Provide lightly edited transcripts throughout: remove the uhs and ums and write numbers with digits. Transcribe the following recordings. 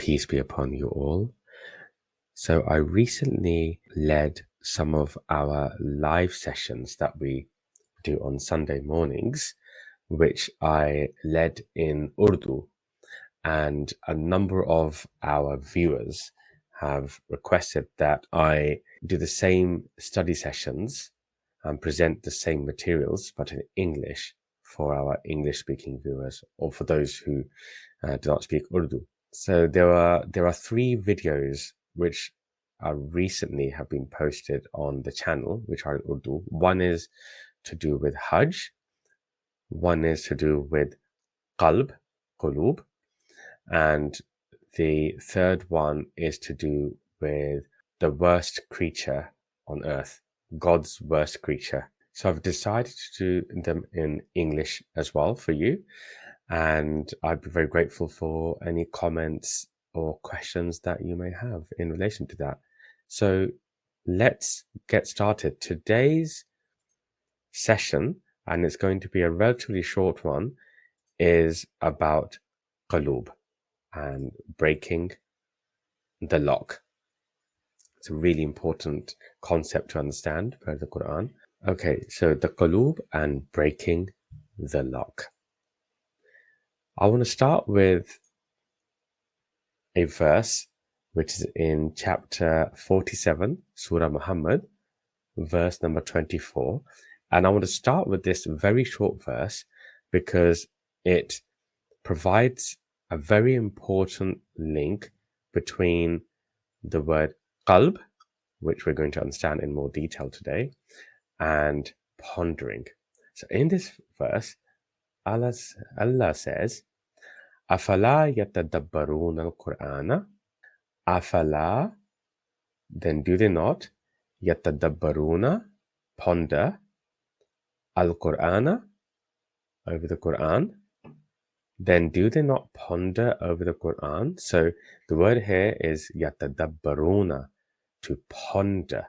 Peace be upon you all. So I recently led some of our live sessions that we do on Sunday mornings, which I led in Urdu, and a number of our viewers have requested that I do the same study sessions and present the same materials but in English for our English speaking viewers, or for those who do not speak Urdu. So there are 3 videos which recently have been posted on the channel, which are in Urdu. One is to do with Hajj, one is to do with Qalb, Qulub, and the third one is to do with the worst creature on earth, God's worst creature. So I've decided to do them in English as well for you, and I'd be very grateful for any comments or questions that you may have in relation to that. So let's get started. Today's session, and it's going to be a relatively short one, is about Qalub and breaking the lock. It's a really important concept to understand per the Qur'an. Okay, so the Qalub and breaking the lock. I want to start with a verse which is in chapter 47, Surah Muhammad, verse number 24. And I want to start with this very short verse because it provides a very important link between the word qalb, which we're going to understand in more detail today, and pondering. So in this verse, Allah says, Afala yatadabbaruna al-Qur'ana. Afala, then do they not, yatadabbaruna, ponder, al-Qur'ana, over the Qur'an. Then do they not ponder over the Qur'an? So the word here is yatadabbaruna, to ponder,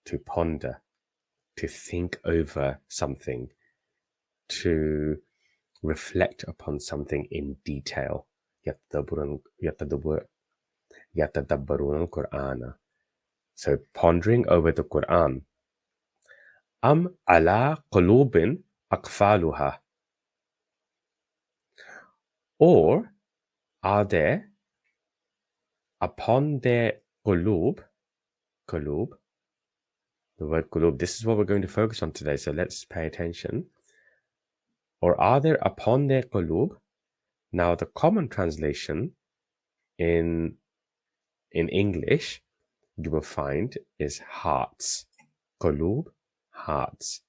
to think over something, to reflect upon something in detail. Yatadabbaruna al-Qur'ana. So pondering over the Qur'an. Am ala qulubin aqfaluha. Or are there upon their qulub, the word qulub, this is what we're going to focus on today, so let's pay attention. Or are there upon their qulub? Now the common translation in English you will find is hearts. Qulub, hearts.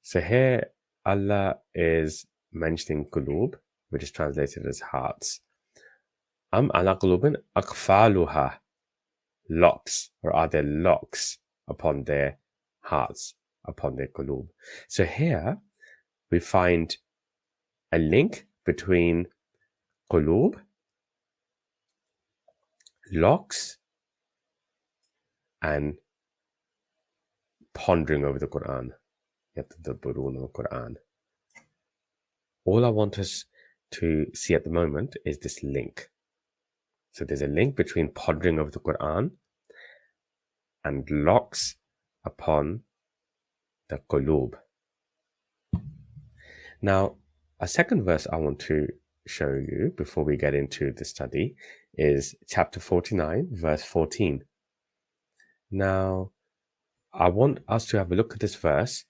So here Allah is mentioning qulub, which is translated as hearts. Am ala qulubin aqfaluha, locks, or are there locks upon their hearts, upon their qulub? So here we find a link between qulub, locks, and pondering over the Qur'an. Yatadabbaruna al-Qur'an. All I want us to see at the moment is this link. So there's a link between pondering over the Qur'an and locks upon the qulub. Now, a second verse I want to show you before we get into the study is chapter 49, verse 14. Now, I want us to have a look at this verse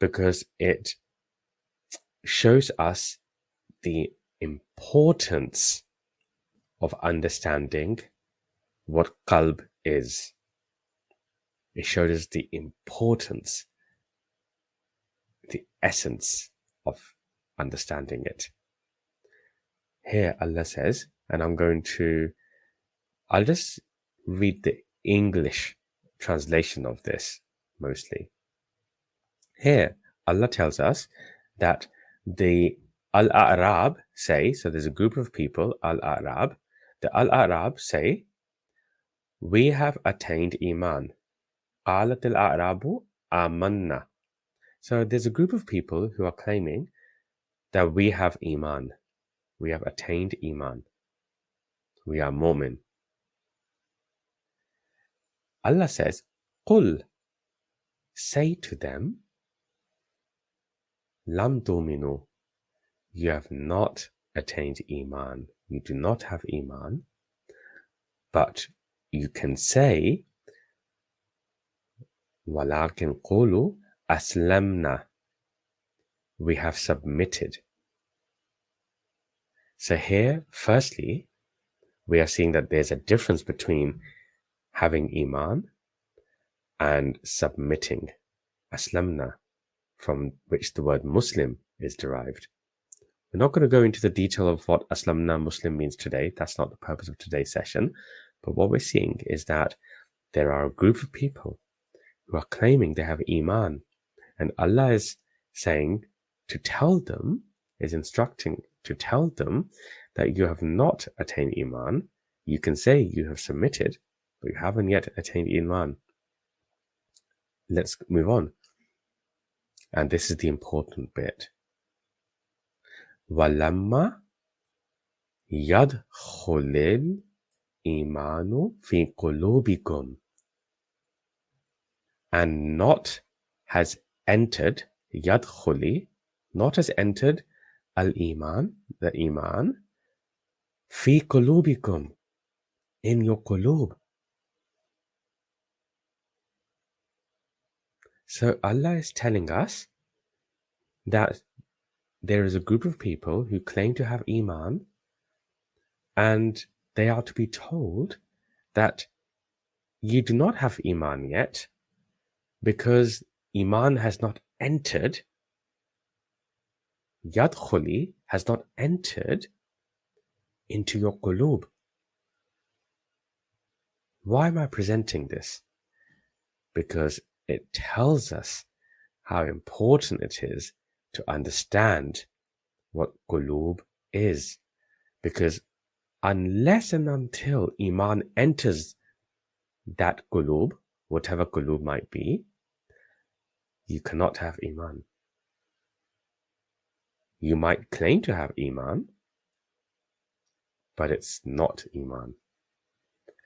because it shows us the importance of understanding what qalb is. It shows us the importance, the essence of understanding it. Here Allah says, and I'll just read the English translation of this mostly. Here Allah tells us that the Al-A'rab say, so there's a group of people, Al-A'rab, the Al-A'rab say, we have attained iman. قالت الأعراب آمنا. So there's a group of people who are claiming that we have iman. We have attained iman. we are mu'min. Allah says, Qul, say to them, Lam tu'minu, you have not attained iman. You do not have iman. But you can say, Walakin qulu aslamna, we have submitted. So here, firstly, we are seeing that there's a difference between having iman and submitting. Aslamna, from which the word Muslim is derived. We're not going to go into the detail of what Aslamna Muslim means today. That's not the purpose of today's session. But what we're seeing is that there are a group of people who are claiming they have iman. And Allah is saying to tell them, is instructing to tell them that you have not attained iman. You can say you have submitted, but you haven't yet attained iman. Let's move on. And this is the important bit. وَلَمَّا يَدْخُلِ الْإِيمَانُ فِي قُلُوبِكُمْ, and not has entered, yadkhuli, not has entered al-iman, the iman, fi qulubikum, in your qulub. So Allah is telling us that there is a group of people who claim to have iman, and they are to be told that you do not have iman yet, because iman has not entered, yadkhuli has not entered into your qulub. Why am I presenting this? Because it tells us how important it is to understand what qulub is. Because unless and until iman enters that qulub, whatever qulub might be, you cannot have iman. You might claim to have iman, but it's not iman.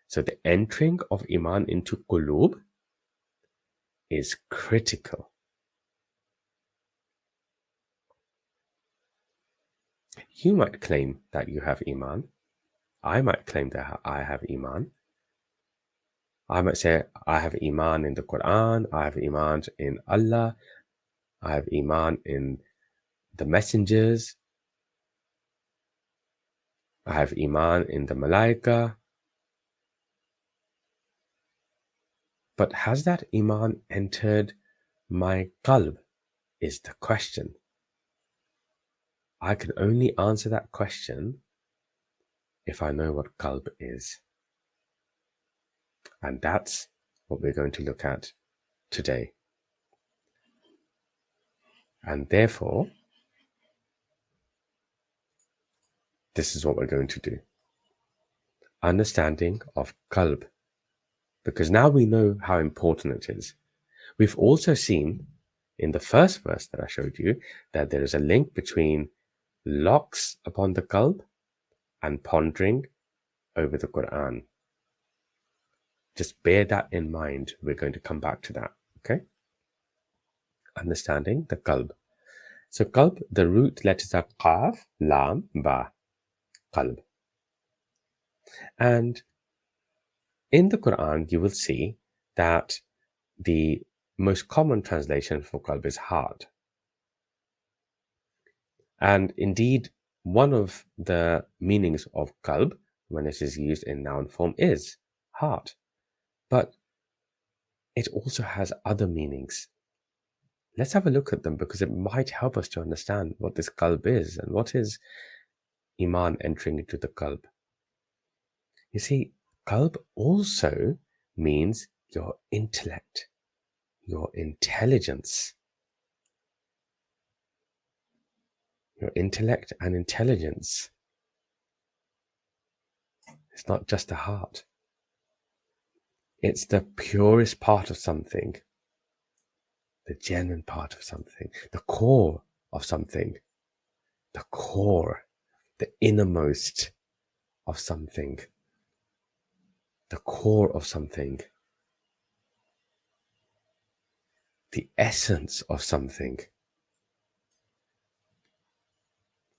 So the entering of iman into qulub is critical. You might claim that you have iman. I might claim that I have iman. I might say I have iman in the Qur'an, I have iman in Allah, I have iman in the messengers, I have iman in the malaika. But has that iman entered my qalb is the question. I can only answer that question if I know what qalb is. And that's what we're going to look at today. And therefore, this is what we're going to do. Understanding of qalb. Because now we know how important it is. We've also seen in the first verse that I showed you that there is a link between locks upon the qalb and pondering over the Qur'an. Just bear that in mind. We're going to come back to that. Okay? Understanding the qalb. So qalb, the root letters are qaf, lam, ba. Qalb. And in the Qur'an, you will see that the most common translation for qalb is heart. And indeed, one of the meanings of qalb, when it is used in noun form, is heart. But it also has other meanings. Let's have a look at them because it might help us to understand what this qalb is and what is iman entering into the qalb. You see, qalb also means your intellect, your intelligence. Your intellect and intelligence. It's not just the heart. It's the purest part of something, the genuine part of something, the core of something, the core, the innermost of something, the core of something, the essence of something.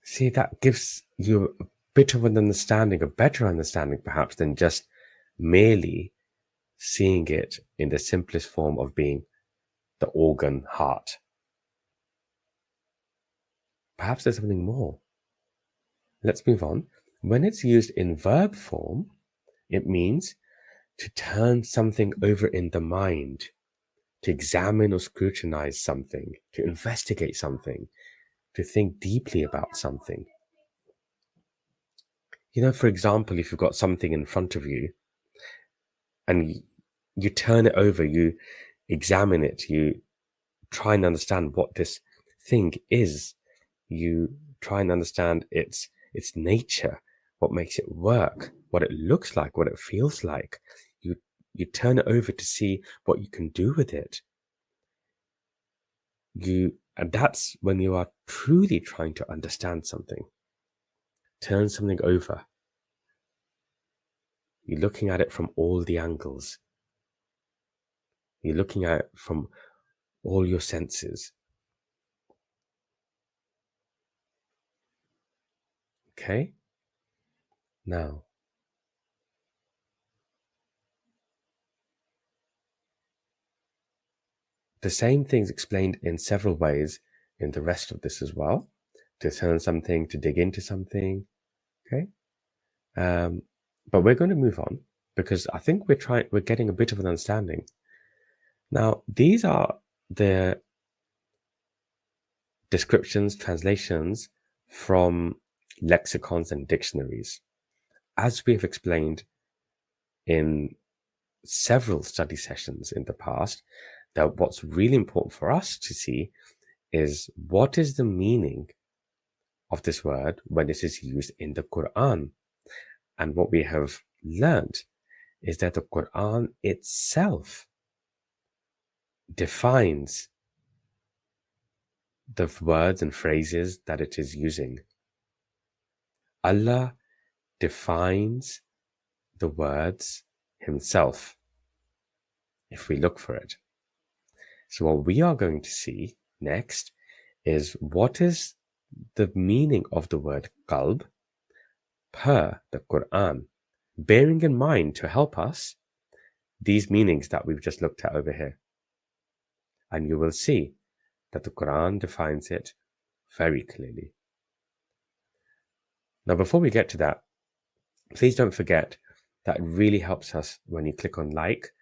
See, that gives you a bit of an understanding, a better understanding perhaps, than just merely seeing it in the simplest form of being the organ heart. Perhaps there's something more. Let's move on. When it's used in verb form, it means to turn something over in the mind, to examine or scrutinize something, to investigate something, to think deeply about something. You know, for example, if you've got something in front of you and you turn it over, you examine it, you try and understand what this thing is, you try and understand its nature, what makes it work, what it looks like, what it feels like. You turn it over to see what you can do with it. And that's when you are truly trying to understand something. Turn something over. You're looking at it from all the angles. You're looking at it from all your senses. Okay? Now, the same thing's explained in several ways in the rest of this as well. To turn something, to dig into something. Okay? But we're going to move on because I think we're getting a bit of an understanding. Now, these are the descriptions, translations from lexicons and dictionaries. As we have explained in several study sessions in the past, that what's really important for us to see is what is the meaning of this word when it is used in the Qur'an. And what we have learned is that the Qur'an itself defines the words and phrases that it is using. Allah defines the words himself if we look for it. So what we are going to see next is what is the meaning of the word qalb per the Qur'an, bearing in mind to help us these meanings that we've just looked at over here. And you will see that the Qur'an defines it very clearly. Now, before we get to that, please don't forget that it really helps us when you click on like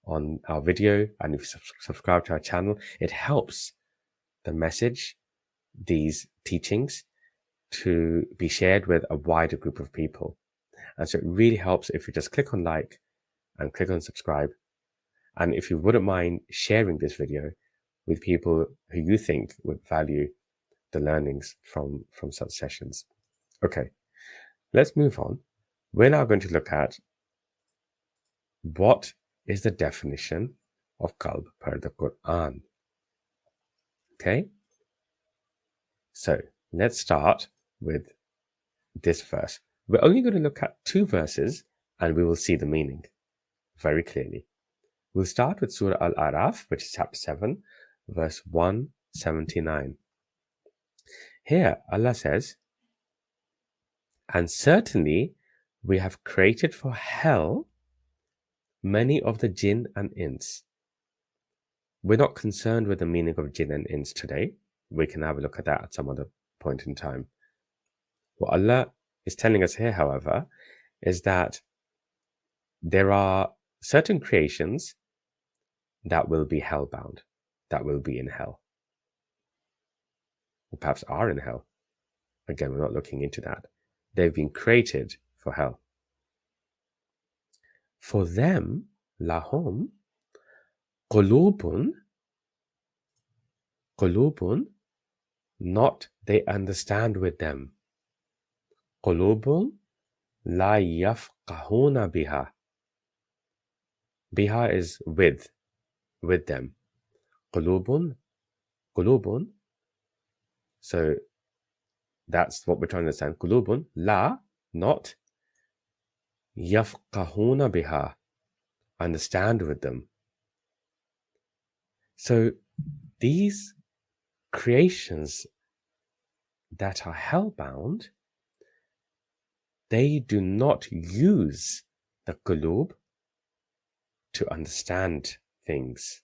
on our video and if you subscribe to our channel. It helps the message, these teachings, to be shared with a wider group of people. And so it really helps if you just click on like and click on subscribe. And if you wouldn't mind sharing this video with people who you think would value the learnings from such sessions. Okay, let's move on. We're now going to look at what is the definition of qalb per the Qur'an. Okay, so let's start with this verse. We're only going to look at 2 verses and we will see the meaning very clearly. We'll start with Surah Al-Araf, which is chapter 7, verse 179. Here, Allah says, "And certainly we have created for hell many of the jinn and ins." We're not concerned with the meaning of jinn and ins today. We can have a look at that at some other point in time. What Allah is telling us here, however, is that there are certain creations that will be hellbound, that will be in hell, or perhaps are in hell. Again, we're not looking into that. They've been created for hell. For them, lahum qulubun, not they understand with them. Qulubun la yafqahuna biha. Biha is with them. Qulubun. So that's what we're trying to understand. Qulubun la, not يَفْقَهُونَ بِهَا, understand with them. So these creations that are hellbound, they do not use the qulub to understand things.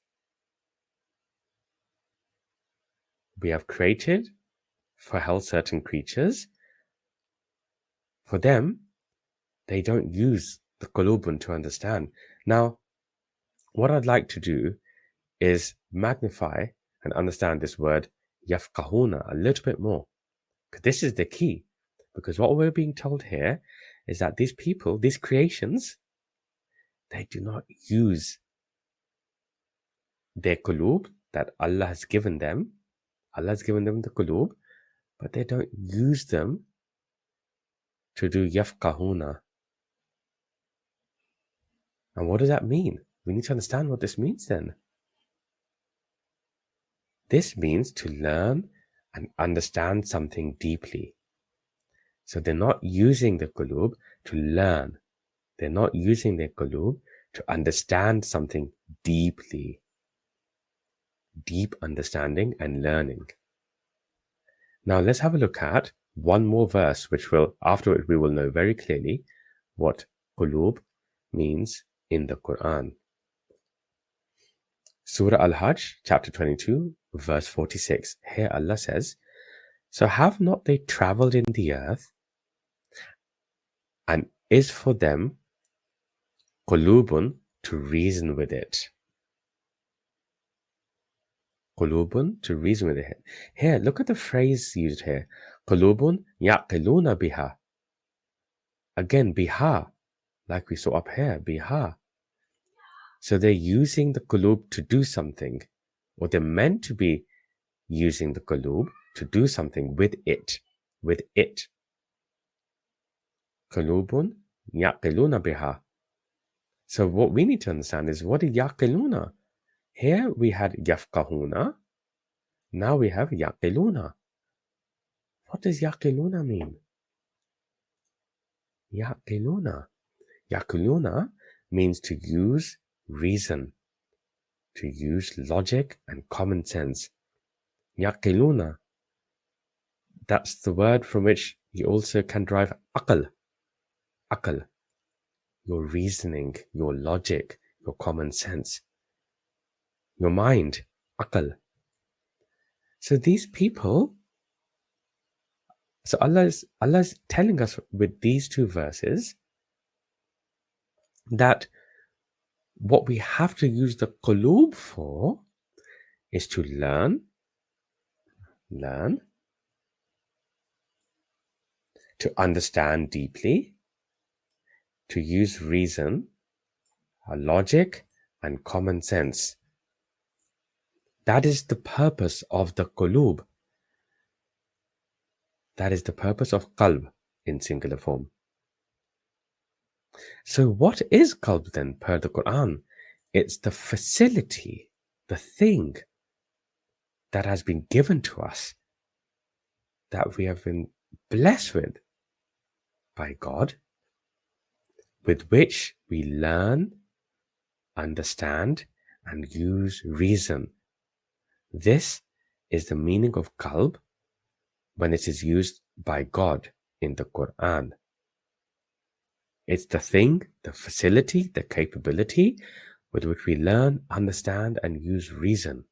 We have created for hell certain creatures. For them, they don't use the qulubun to understand. Now, what I'd like to do is magnify and understand this word yafqahuna a little bit more. Because this is the key. Because what we're being told here is that these people, these creations, they do not use their qulub that Allah has given them. Allah has given them the qulub, but they don't use them to do yafqahuna. And what does that mean? We need to understand what this means then. This means to learn and understand something deeply. So they're not using the qulub to learn. They're not using their qulub to understand something deeply. Deep understanding and learning. Now let's have a look at one more verse, which will, afterwards we will know very clearly what qulub means in the Qur'an. Surah Al-Hajj, chapter 22, verse 46. Here Allah says, so have not they travelled in the earth, and is for them qulubun to reason with it. Qulubun to reason with it. Here, look at the phrase used here. Qulubun yaqiluna biha. Again, biha, like we saw up here, biha. So they're using the qulub to do something, or they're meant to be using the qulub to do something with it. With it. Qulubun yaqiluna biha. So what we need to understand is, what is yaqiluna? Here we had yafqahuna. Now we have yaqiluna. What does yaqiluna mean? Yaqiluna. Yaqiluna means to use reason, to use logic and common sense. Yaqiluna. That's the word from which you also can derive aql. Aql. Your reasoning, your logic, your common sense. Your mind. Aql. So these people, so Allah is telling us with these two verses that what we have to use the qulub for is to learn, to understand deeply, to use reason, logic, and common sense. That is the purpose of the qulub. That is the purpose of qalb in singular form. So what is qalb then per the Qur'an? It's the facility, the thing that has been given to us, that we have been blessed with by God, with which we learn, understand, and use reason. This is the meaning of qalb when it is used by God in the Qur'an. It's the thing, the facility, the capability with which we learn, understand, and use reason.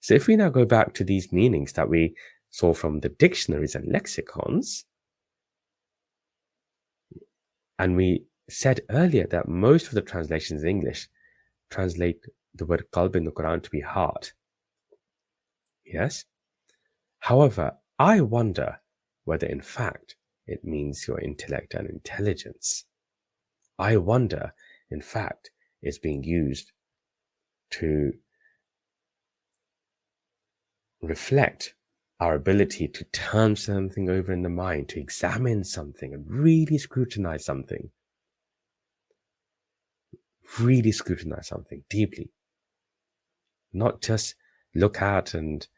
So if we now go back to these meanings that we saw from the dictionaries and lexicons, and we said earlier that most of the translations in English translate the word qalb in the Quran to be heart. Yes? However, I wonder whether in fact it means your intellect and intelligence. I wonder, in fact, it's being used to reflect our ability to turn something over in the mind, to examine something and really scrutinize something. Really scrutinize something deeply. Not just look at and,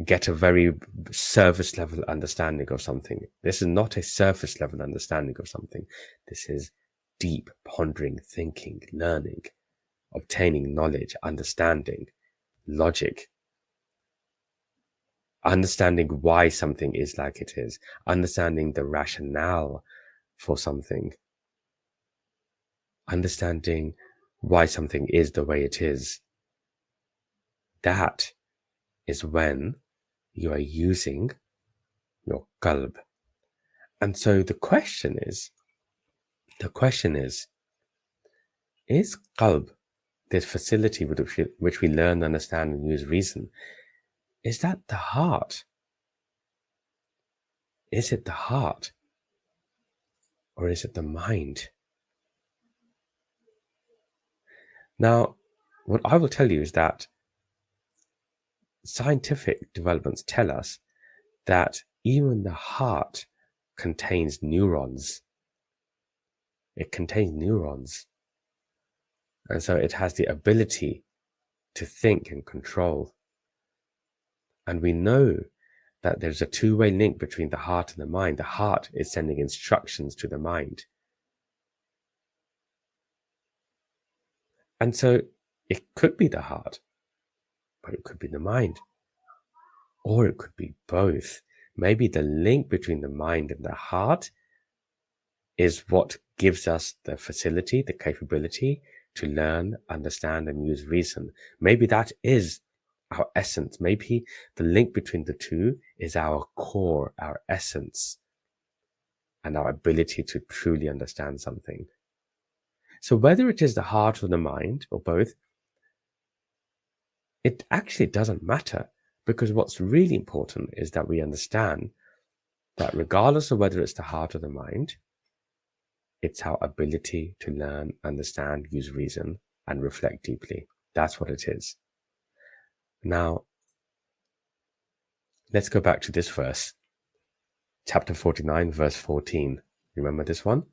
get a very surface level understanding of something. This is not a surface level understanding of something. This is deep pondering, thinking, learning, obtaining knowledge, understanding, logic, understanding why something is like it is, understanding the rationale for something, understanding why something is the way it is. That is when you are using your qalb. And so the question is, is qalb, this facility with which we learn, understand, and use reason, is that the heart? Is it the heart? Or is it the mind? Now, what I will tell you is that scientific developments tell us that even the heart contains neurons. It contains neurons. And so it has the ability to think and control. And we know that there's a two-way link between the heart and the mind. The heart is sending instructions to the mind. And so it could be the heart, but it could be the mind. Or it could be both. Maybe the link between the mind and the heart is what gives us the facility, the capability to learn, understand, and use reason. Maybe that is our essence. Maybe the link between the two is our core, our essence, and our ability to truly understand something. So whether it is the heart or the mind, or both, it actually doesn't matter, because what's really important is that we understand that regardless of whether it's the heart or the mind, it's our ability to learn, understand, use reason, and reflect deeply. That's what it is. Now, let's go back to this verse. Chapter 49, verse 14. Remember this one?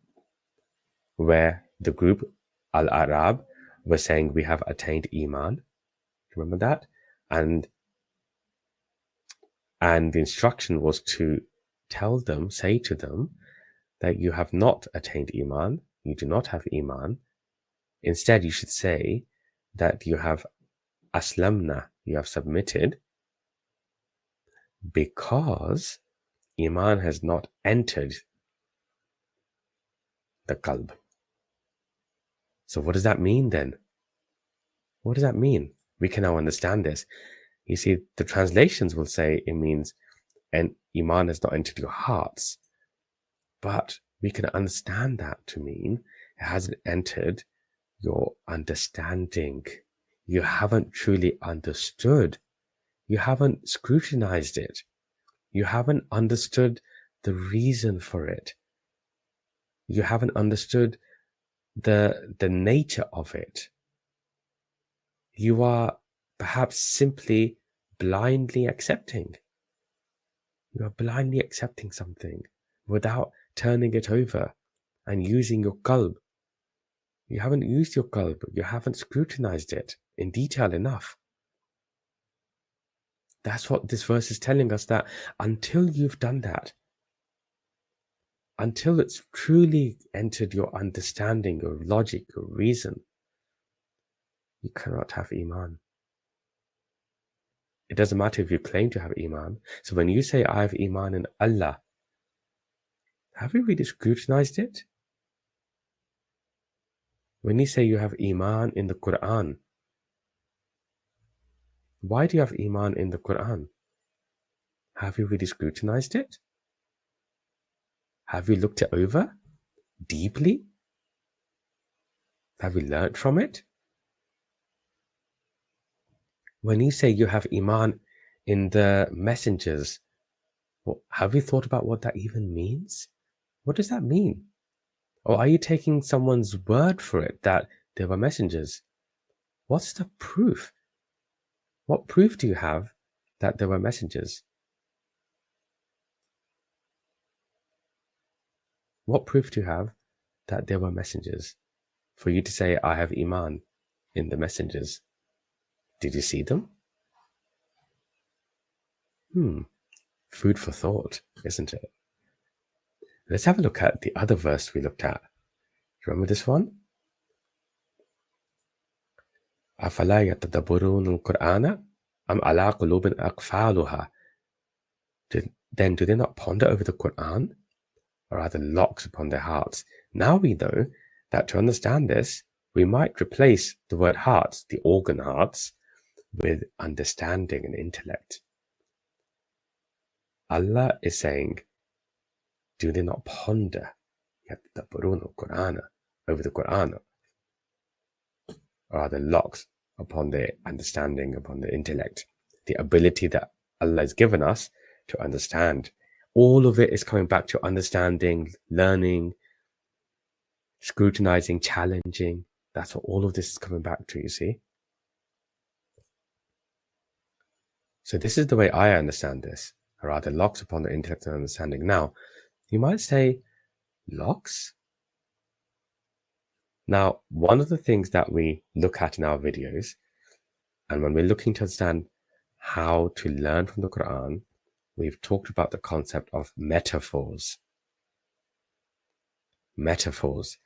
Where the group, Al-Arab, were saying, we have attained iman. Remember that? And the instruction was to tell them, say to them, that you have not attained iman, you do not have iman. Instead, you should say that you have aslamna, you have submitted, because iman has not entered the qalb. So what does that mean then? What does that mean? We can now understand this. You see, the translations will say it means, and iman has not entered your hearts. But we can understand that to mean it hasn't entered your understanding. You haven't truly understood. You haven't scrutinized it. You haven't understood the reason for it. You haven't understood the nature of it. You are perhaps simply blindly accepting. You are blindly accepting something without turning it over and using your qalb. You haven't used your qalb. You haven't scrutinized it in detail enough. That's what this verse is telling us, that until you've done that, until it's truly entered your understanding, your logic, your reason, you cannot have iman. It doesn't matter if you claim to have iman. So when you say, I have iman in Allah, have you really scrutinized it? When you say you have iman in the Qur'an, why do you have iman in the Qur'an? Have you really scrutinized it? Have you looked it over deeply? Have you learnt from it? When you say you have iman in the messengers, have you thought about what that even means? What does that mean? Or are you taking someone's word for it that they were messengers? What's the proof? What proof do you have that they were messengers? What proof do you have that they were messengers for you to say, I have iman in the messengers? Did you see them? Food for thought, isn't it? Let's have a look at the other verse we looked at. Remember this one? أَفَلَا يَتَدَبَّرُونَ الْقُرْآنَ أَمْ عَلَىٰ قُلُوبٍ أَقْفَالُهَا. Then do they not ponder over the Qur'an, or are there locks upon their hearts? Now we know that to understand this, we might replace the word hearts, the organ hearts, with understanding and intellect. Allah is saying, do they not ponder over the Qur'an, or are there locks upon their understanding, upon their intellect, the ability that Allah has given us to understand? All of it is coming back to understanding, learning, scrutinizing, challenging. That's what all of this is coming back to, you see. So this is the way I understand this, or are there locks upon the intellect and understanding? Now, you might say, locks? Now, one of the things that we look at in our videos, and when we're looking to understand how to learn from the Quran, we've talked about the concept of metaphors. Metaphors.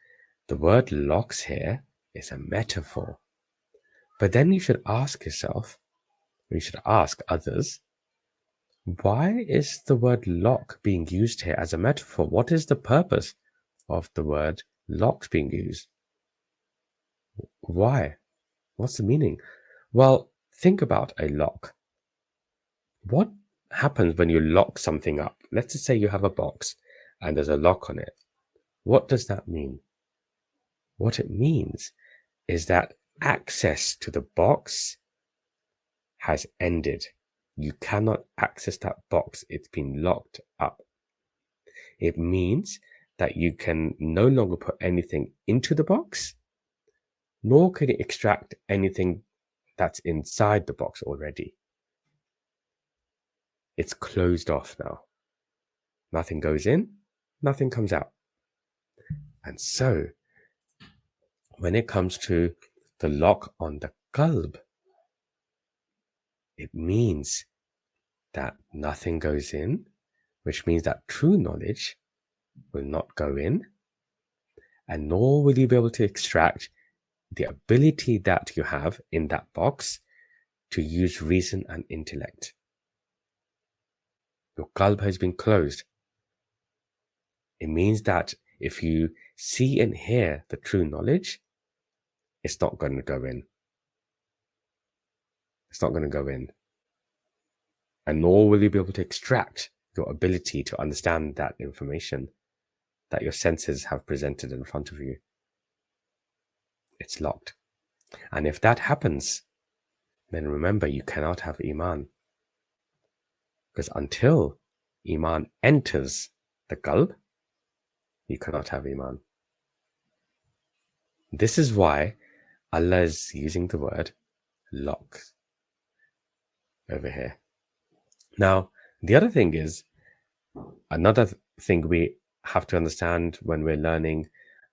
The word locks here is a metaphor. But then you should ask yourself, you should ask others, why is the word lock being used here as a metaphor? What is the purpose of the word locks being used? Why? What's the meaning? Well, think about a lock. What happens when you lock something up? Let's just say you have a box and there's a lock on it. What does that mean? What it means is that access to the box has ended. You cannot access that box. It's been locked up. It means that you can no longer put anything into the box, nor can you extract anything that's inside the box already. It's closed off now. Nothing goes in, nothing comes out. And so, when it comes to the lock on the Qalb, it means that nothing goes in, which means that true knowledge will not go in, and nor will you be able to extract the ability that you have in that box to use reason and intellect. Your Qalb has been closed. It means that if you see and hear the true knowledge, it's not going to go in. It's not going to go in. And nor will you be able to extract your ability to understand that information that your senses have presented in front of you. It's locked. And if that happens, then remember, you cannot have iman. Because until iman enters the Qalb, you cannot have iman. This is why Allah is using the word lock over here. Now, the other thing is, another thing we have to understand when we're learning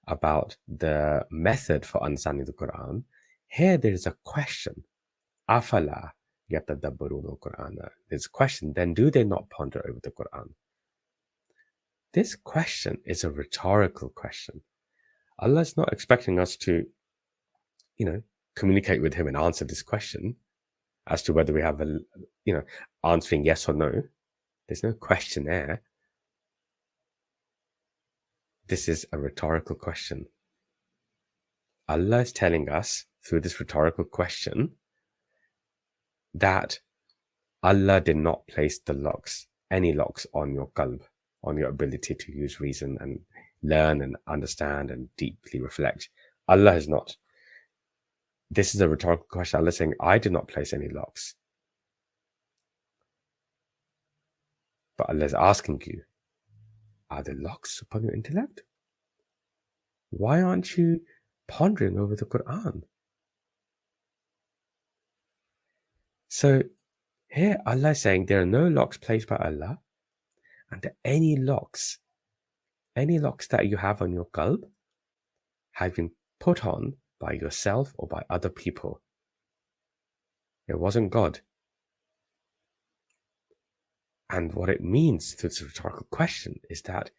about the method for understanding the Quran, here there is a question. Afala yatadabbaruna al-Qur'an. There's a question, then do they not ponder over the Quran? This question is a rhetorical question. Allah is not expecting us to, communicate with Him and answer this question as to whether we have answering yes or no. There's no question there. This is a rhetorical question. Allah is telling us through this rhetorical question that Allah did not place the locks, any locks on your Qalb, on your ability to use reason and learn and understand and deeply reflect. Allah has not. This is a rhetorical question. Allah is saying, I did not place any locks. But Allah is asking you, are there locks upon your intellect? Why aren't you pondering over the Quran? So here Allah is saying there are no locks placed by Allah, and that any locks that you have on your Qalb have been put on by yourself or by other people. It wasn't God. And what it means to the rhetorical question is that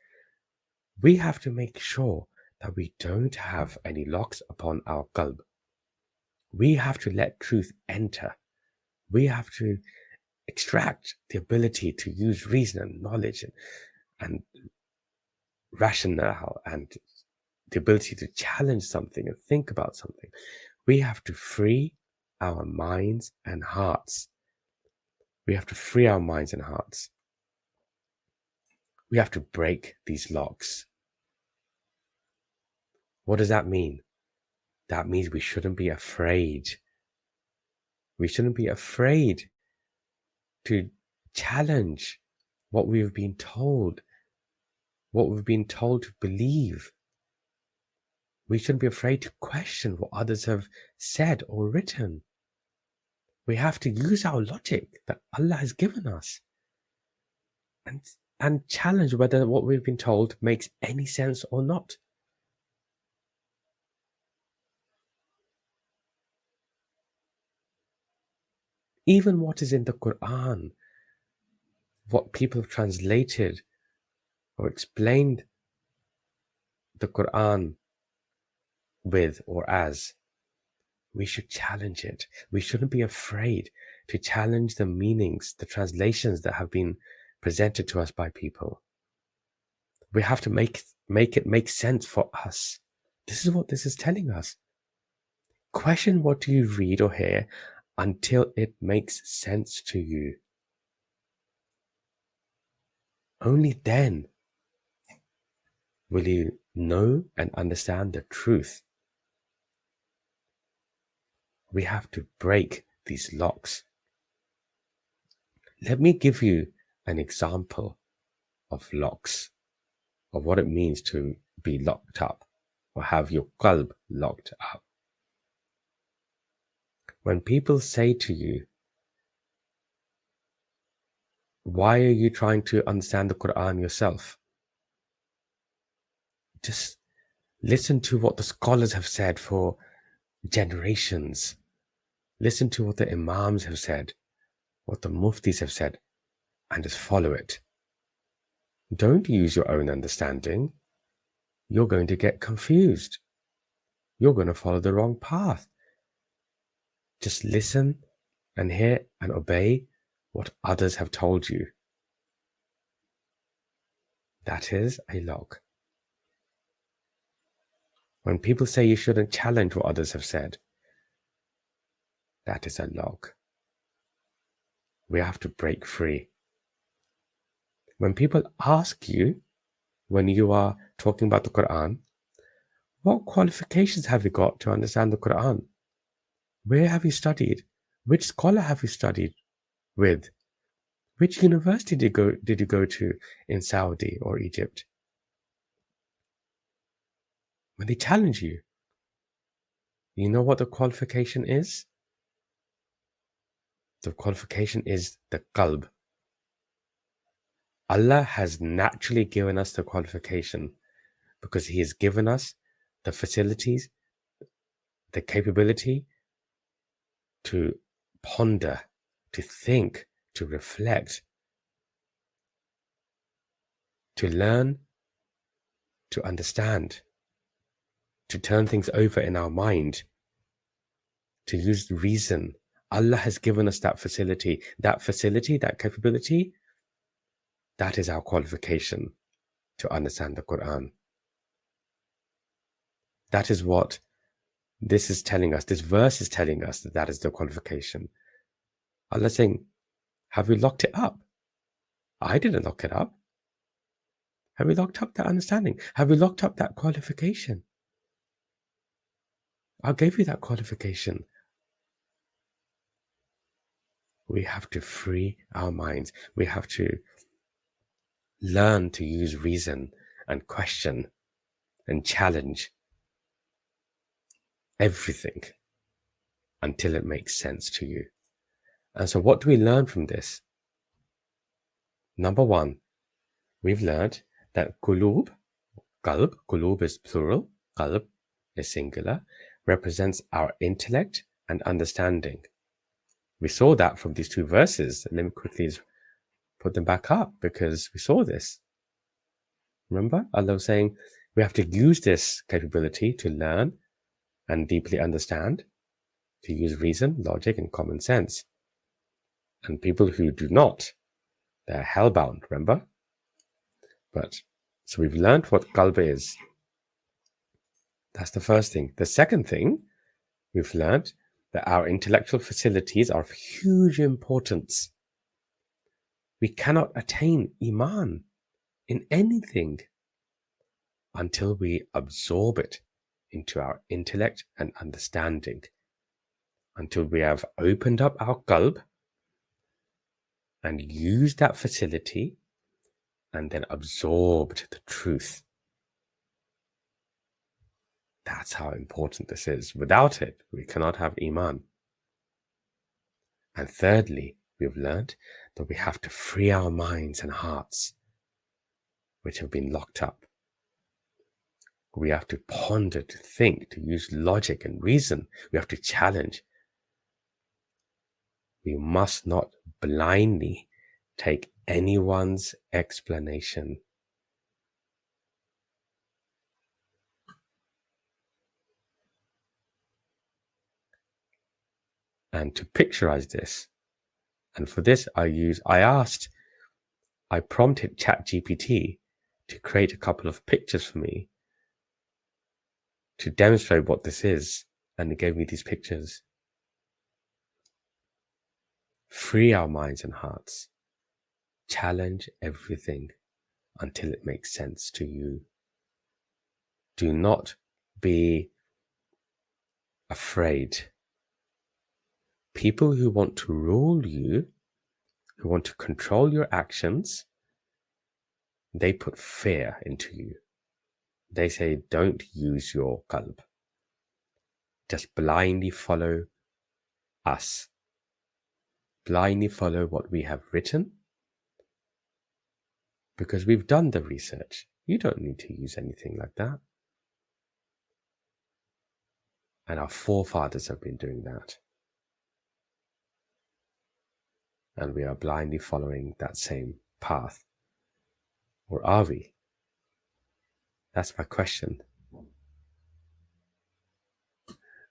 we have to make sure that we don't have any locks upon our qalb. We have to let truth enter. We have to extract the ability to use reason and knowledge and rationale and the ability to challenge something and think about something. We have to free our minds and hearts. We have to free our minds and hearts. We have to break these locks. What does that mean? That means we shouldn't be afraid. We shouldn't be afraid to challenge what we've been told, what we've been told to believe. We shouldn't be afraid to question what others have said or written. We have to use our logic that Allah has given us and challenge whether what we've been told makes any sense or not. Even what is in the Qur'an, what people have translated or explained the Qur'an with or as, we should challenge it. We shouldn't be afraid to challenge the meanings, the translations that have been presented to us by people. We have to make it make sense for us. This is what this is telling us. Question what you read or hear until it makes sense to you. Only then will you know and understand the truth. We have to break these locks. Let me give you an example of locks, of what it means to be locked up or have your qalb locked up. When people say to you, why are you trying to understand the Qur'an yourself? Just listen to what the scholars have said for generations. Listen to what the imams have said, what the muftis have said, and just follow it. Don't use your own understanding. You're going to get confused. You're going to follow the wrong path. Just listen and hear and obey what others have told you. That is a lock. When people say you shouldn't challenge what others have said, that is a lock. We have to break free. When people ask you, when you are talking about the Qur'an, what qualifications have you got to understand the Qur'an? Where have you studied? Which scholar have you studied with? Which university did you go to in Saudi or Egypt? When they challenge you, you know what the qualification is? The qualification is the qalb. Allah has naturally given us the qualification because He has given us the facilities, the capability to ponder, to think, to reflect, to learn, to understand, to turn things over in our mind, to use reason. Allah has given us that facility, that capability. That is our qualification to understand the Qur'an. That is what this is telling us. This verse is telling us that is the qualification. Allah is saying, have we locked it up? I didn't lock it up. Have we locked up that understanding? Have we locked up that qualification? I gave you that qualification. We have to free our minds. We have to learn to use reason and question and challenge everything until it makes sense to you. And so what do we learn from this? Number one, we've learned that qalb is plural, qalb is singular, represents our intellect and understanding. We saw that from these two verses. Let me quickly put them back up because we saw this. Remember, Allah was saying we have to use this capability to learn and deeply understand, to use reason, logic, and common sense. And people who do not, they're hellbound, remember? But so we've learned what Qalb is. That's the first thing. The second thing, we've learned that our intellectual facilities are of huge importance. We cannot attain iman in anything until we absorb it into our intellect and understanding, until we have opened up our qalb and used that facility and then absorbed the truth. That's how important this is. Without it, we cannot have iman. And thirdly, we've learned that we have to free our minds and hearts, which have been locked up. We have to ponder, to think, to use logic and reason. We have to challenge. We must not blindly take anyone's explanation. And to picturize this, and for this I prompted ChatGPT to create a couple of pictures for me to demonstrate what this is, and it gave me these pictures. Free our minds and hearts. Challenge everything until it makes sense to you. Do not be afraid. People who want to rule you, who want to control your actions, they put fear into you. They say, don't use your qalb. Just blindly follow us. Blindly follow what we have written, because we've done the research. You don't need to use anything like that. And our forefathers have been doing that. And we are blindly following that same path. Or are we? That's my question.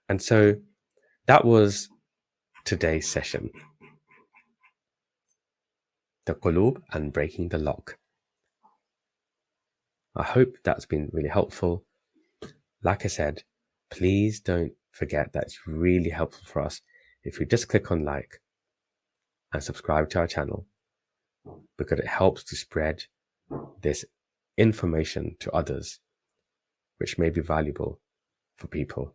And so that was today's session. The qulub and breaking the lock. I hope that's been really helpful. Like I said, please don't forget that it's really helpful for us if you just click on like and subscribe to our channel, because it helps to spread this information to others, which may be valuable for people.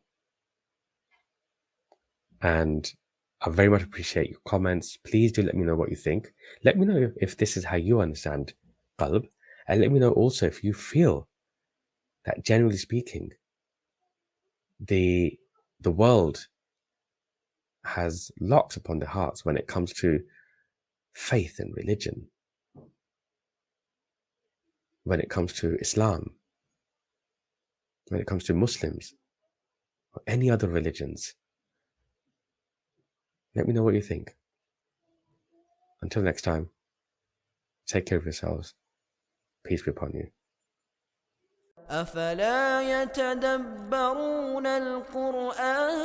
And I very much appreciate your comments. Please do let me know what you think. Let me know if this is how you understand qalb, and let me know also if you feel that, generally speaking, the world has locks upon their hearts when it comes to faith and religion, when it comes to Islam, when it comes to Muslims, or any other religions. Let me know what you think. Until next time, take care of yourselves. Peace be upon you. أفلا يتدبرون القرآن